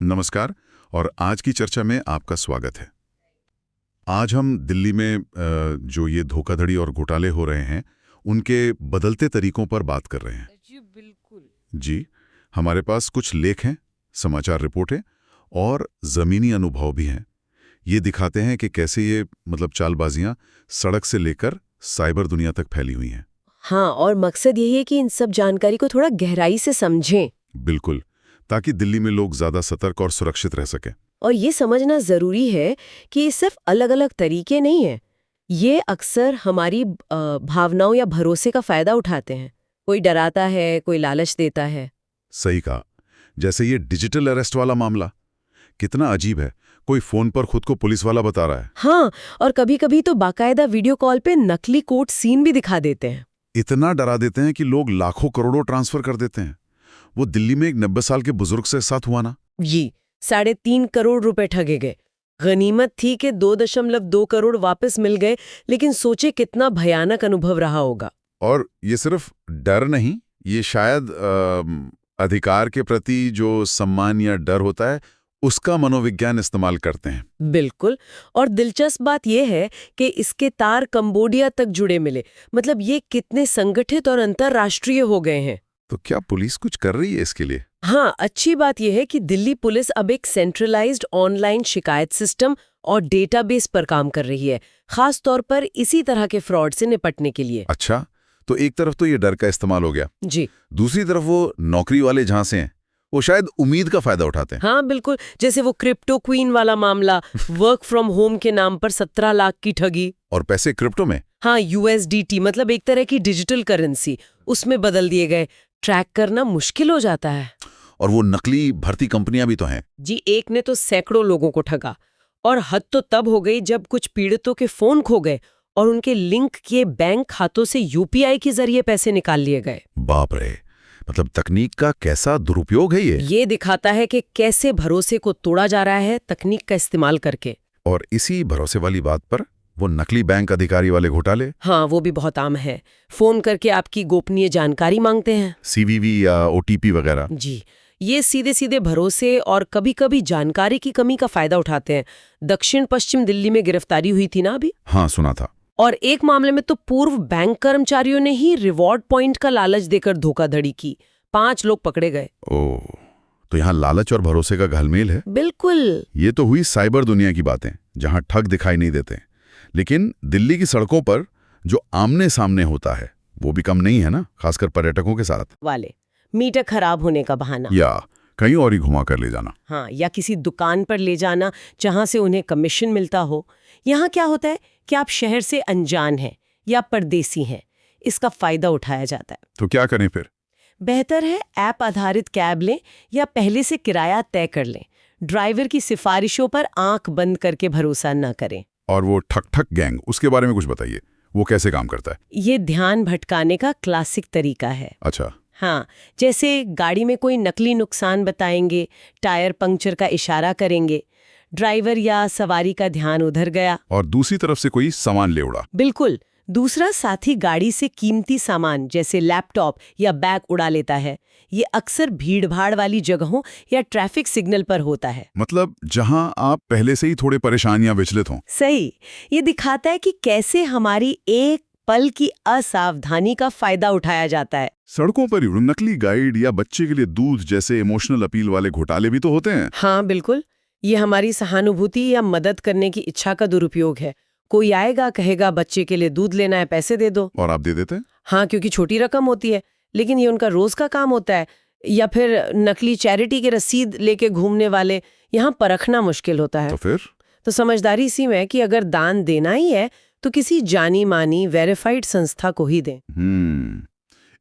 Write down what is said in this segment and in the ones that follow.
नमस्कार। और आज की चर्चा में आपका स्वागत है। आज हम दिल्ली में जो ये धोखाधड़ी और घोटाले हो रहे हैं उनके बदलते तरीकों पर बात कर रहे हैं। जी बिल्कुल। जी, हमारे पास कुछ लेख हैं, समाचार रिपोर्टें और ज़मीनी अनुभव भी हैं। ये दिखाते हैं कि कैसे ये चालबाजियां सड़क से लेकर साइबर दुनिया तक फैली हुई हैं। हाँ, और मकसद यही है कि इन सब जानकारी को थोड़ा गहराई से समझें। बिल्कुल, ताकि दिल्ली में लोग ज़्यादा सतर्क और सुरक्षित रह सकें। और ये समझना ज़रूरी है कि ये सिर्फ अलग-अलग तरीके नहीं हैं। ये अक्सर हमारी भावनाओं या भरोसे का फ़ायदा उठाते हैं। कोई डराता है, कोई लालच देता है। सही कहा। जैसे ये डिजिटल अरेस्ट वाला मामला कितना अजीब है। कोई फोन पर खुद को पुलिस वाला बता रहा है। हाँ, और कभी-कभी तो बाकायदा वीडियो कॉल पे नकली कोर्ट सीन भी दिखा देते हैं। इतना डरा देते हैं कि लोग लाखों करोड़ों ट्रांसफर कर देते हैं। वो दिल्ली में एक 90 साल के बुजुर्ग से साथ हुआ ना। जी, 3.5 करोड़ रुपए ठगे गए। गनीमत थी कि 2.2 करोड़ वापस मिल गए, लेकिन सोचे कितना भयानक अनुभव रहा होगा। और ये सिर्फ डर नहीं, ये शायद अधिकार के प्रति जो सम्मान या डर होता है उसका मनोविज्ञान इस्तेमाल करते हैं। बिल्कुल। और दिलचस्प बात यह है कि इसके तार कंबोडिया तक जुड़े मिले। मतलब ये कितने संगठित और अंतर्राष्ट्रीय हो गए हैं। तो क्या पुलिस कुछ कर रही है इसके लिए? हाँ, अच्छी बात यह है कि दिल्ली पुलिस अब एक सेंट्रलाइज्ड ऑनलाइन शिकायत सिस्टम और डेटाबेस पर काम कर रही है, खास तौर पर इसी तरह के फ्रॉड से निपटने के लिए। अच्छा, तो एक तरफ तो ये डर का इस्तेमाल हो गया, जी। दूसरी तरफ वो नौकरी वाले झांसे हैं, वो शायद उम्मीद का फायदा उठाते हैं। हाँ बिल्कुल, जैसे वो क्रिप्टो क्वीन वाला मामला, वर्क फ्रॉम होम के नाम पर 17 लाख की ठगी। और पैसे क्रिप्टो में? हाँ, USDT मतलब एक तरह की डिजिटल करेंसी, उसमें बदल दिए गए। ट्रैक करना मुश्किल हो जाता है। और वो नकली भर्ती कंपनियां भी तो हैं। जी, एक ने तो सैकड़ों लोगों को ठगा। और हद तो तब हो गई जब कुछ पीड़ितों के फोन खो गए और उनके लिंक किए बैंक खातों से UPI के जरिए पैसे निकाल लिए गए। बाप रे, तकनीक का कैसा दुरुपयोग है ये दिखाता है कि कैसे भरोसे को तोड़ा जा रहा है तकनीक का इस्तेमाल करके। और इसी भरोसे वाली बात पर वो नकली बैंक अधिकारी वाले घोटाले। हाँ, वो भी बहुत आम है। फोन करके आपकी गोपनीय जानकारी मांगते हैं, CVV या OTP वगैरह। जी, ये सीधे सीधे भरोसे और कभी-कभी जानकारी की कमी का फायदा उठाते हैं। दक्षिण पश्चिम दिल्ली में गिरफ्तारी हुई थी ना अभी। हाँ, सुना था। और एक मामले में तो पूर्व बैंक कर्मचारियों ने ही रिवॉर्ड पॉइंट का लालच देकर धोखाधड़ी की। 5 लोग पकड़े गए। ओह, तो यहाँ लालच और भरोसे का घलमेल है। बिल्कुल। ये तो हुई साइबर दुनिया की बातें, जहाँ ठग दिखाई नहीं देते। लेकिन दिल्ली की सड़कों पर जो आमने सामने होता है वो भी कम नहीं है ना, खासकर पर्यटकों के साथ। वाले मीटर खराब होने का बहाना, या कहीं और ही घुमा कर ले जाना। हाँ, या किसी दुकान पर ले जाना जहां से उन्हें कमीशन मिलता हो। यहाँ क्या होता है कि आप शहर से अनजान हैं या परदेसी हैं, इसका फायदा उठाया जाता है। तो क्या करें फिर? बेहतर है ऐप आधारित कैब लें या पहले से किराया तय कर लें। ड्राइवर की सिफारिशों पर आंख बंद करके भरोसा न करें। और वो ठक ठक गैंग, उसके बारे में कुछ बताइए, वो कैसे काम करता है? ये ध्यान भटकाने का क्लासिक तरीका है। अच्छा। हाँ, जैसे गाड़ी में कोई नकली नुकसान बताएंगे, टायर पंक्चर का इशारा करेंगे, ड्राइवर या सवारी का ध्यान उधर गया और दूसरी तरफ से कोई सामान ले उड़ा। बिल्कुल, दूसरा साथी गाड़ी से कीमती सामान जैसे लैपटॉप या बैग उड़ा लेता है। ये अक्सर भीड़-भाड़ वाली जगहों या ट्रैफिक सिग्नल पर होता है। जहां आप पहले से ही थोड़े परेशान या विचलित हों। सही। ये दिखाता है कि कैसे हमारी एक पल की असावधानी का फायदा उठाया जाता है। सड़कों पर नकली गाइड या बच्चे के लिए दूध जैसे इमोशनल अपील वाले घोटाले भी तो होते हैं। हाँ बिल्कुल, ये हमारी सहानुभूति या मदद करने की इच्छा का दुरुपयोग है। कोई आएगा, कहेगा बच्चे के लिए दूध लेना है, पैसे दे दो, और आप दे देते हैं। हाँ, क्योंकि छोटी रकम होती है, लेकिन ये उनका रोज का काम होता है। या फिर नकली चैरिटी के रसीद लेके घूमने वाले, यहाँ परखना मुश्किल होता है। तो फिर तो समझदारी इसी में है कि अगर दान देना ही है तो किसी जानी मानी वेरीफाइड संस्था को ही दें।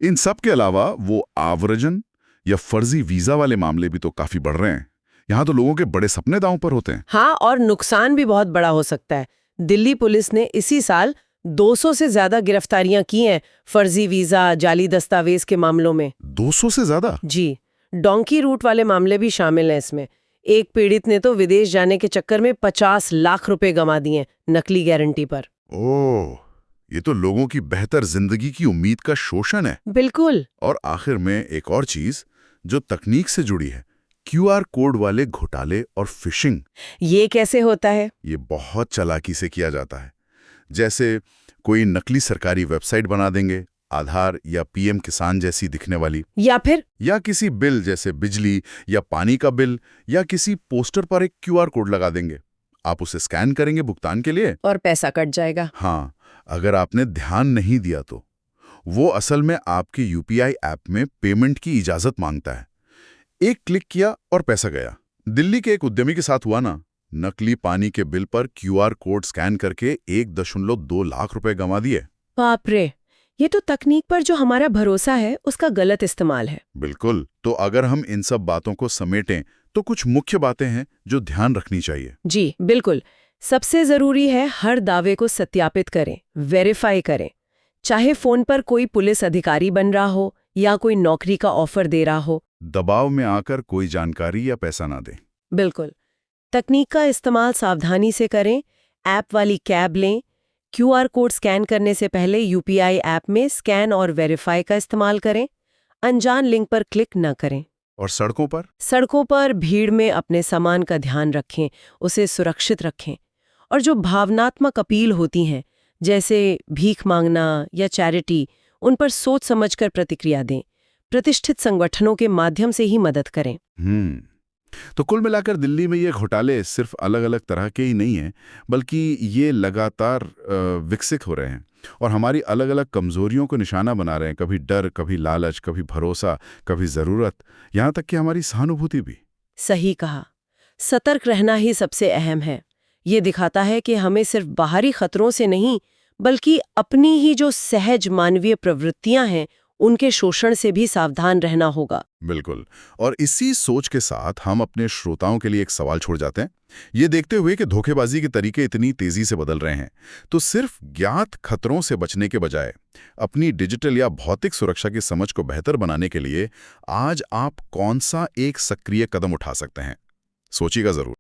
इन सब के अलावा वो आव्रजन या फर्जी वीजा वाले मामले भी तो काफी बढ़ रहे हैं। यहाँ तो लोगों के बड़े सपने दांव पर होते हैं। हाँ, और नुकसान भी बहुत बड़ा हो सकता है। दिल्ली पुलिस ने इसी साल 200 से ज्यादा गिरफ्तारियां की हैं फर्जी वीजा, जाली दस्तावेज के मामलों में। 200 से ज्यादा? जी, डोंकी रूट वाले मामले भी शामिल हैं इसमें। एक पीड़ित ने तो विदेश जाने के चक्कर में 50 लाख रुपए गंवा दिए नकली गारंटी पर। ओह, ये तो लोगों की बेहतर जिंदगी की उम्मीद का शोषण है। बिल्कुल। और आखिर में एक और चीज जो तकनीक से जुड़ी है, क्यूआर कोड वाले घोटाले और फिशिंग। ये कैसे होता है? ये बहुत चालाकी से किया जाता है। जैसे कोई नकली सरकारी वेबसाइट बना देंगे, आधार या पीएम किसान जैसी दिखने वाली, या किसी बिल जैसे बिजली या पानी का बिल, या किसी पोस्टर पर एक क्यूआर कोड लगा देंगे। आप उसे स्कैन करेंगे भुगतान के लिए, और पैसा कट जाएगा। हाँ, अगर आपने ध्यान नहीं दिया तो। वो असल में आपके यूपीआई ऐप में पेमेंट की इजाजत मांगता है। एक क्लिक किया और पैसा गया। दिल्ली के एक उद्यमी के साथ हुआ ना, नकली पानी के बिल पर क्यूआर कोड स्कैन करके 1.2 लाख रुपए गंवा दिए। बाप रे, ये तो तकनीक पर जो हमारा भरोसा है उसका गलत इस्तेमाल है। बिल्कुल। तो अगर हम इन सब बातों को समेटें तो कुछ मुख्य बातें हैं जो ध्यान रखनी चाहिए। जी बिल्कुल। सबसे जरूरी है हर दावे को सत्यापित करें, वेरीफाई करें। चाहे फोन पर कोई पुलिस अधिकारी बन रहा हो या कोई नौकरी का ऑफर दे रहा हो। दबाव में आकर कोई जानकारी या पैसा ना दें। बिल्कुल। तकनीक का इस्तेमाल सावधानी से करें। ऐप वाली कैब लें। क्यूआर कोड स्कैन करने से पहले यूपीआई ऐप में स्कैन और वेरीफाई का इस्तेमाल करें। अनजान लिंक पर क्लिक न करें। और सड़कों पर भीड़ में अपने सामान का ध्यान रखें, उसे सुरक्षित रखें। और जो भावनात्मक अपील होती हैं, जैसे भीख मांगना या चैरिटी, उन पर सोच समझकर प्रतिक्रिया दें। प्रतिष्ठित संगठनों के माध्यम से ही मदद करें। तो कुल मिलाकर दिल्ली में ये घोटाले सिर्फ अलग अलग तरह के ही नहीं हैं, बल्कि ये लगातार विकसित हो रहे हैं और हमारी अलग अलग कमजोरियों को निशाना बना रहे हैं। कभी डर, कभी लालच, कभी भरोसा, कभी जरूरत, यहाँ तक कि हमारी सहानुभूति भी। सही कहा। सतर्क रहना ही सबसे अहम है। ये दिखाता है कि हमें सिर्फ बाहरी खतरों से नहीं, बल्कि अपनी ही जो सहज मानवीय प्रवृत्तियां हैं उनके शोषण से भी सावधान रहना होगा। बिल्कुल। और इसी सोच के साथ हम अपने श्रोताओं के लिए एक सवाल छोड़ जाते हैं। ये देखते हुए कि धोखेबाजी के तरीके इतनी तेजी से बदल रहे हैं, तो सिर्फ ज्ञात खतरों से बचने के बजाय अपनी डिजिटल या भौतिक सुरक्षा की समझ को बेहतर बनाने के लिए आज आप कौन सा एक सक्रिय कदम उठा सकते हैं? सोचिएगा जरूर।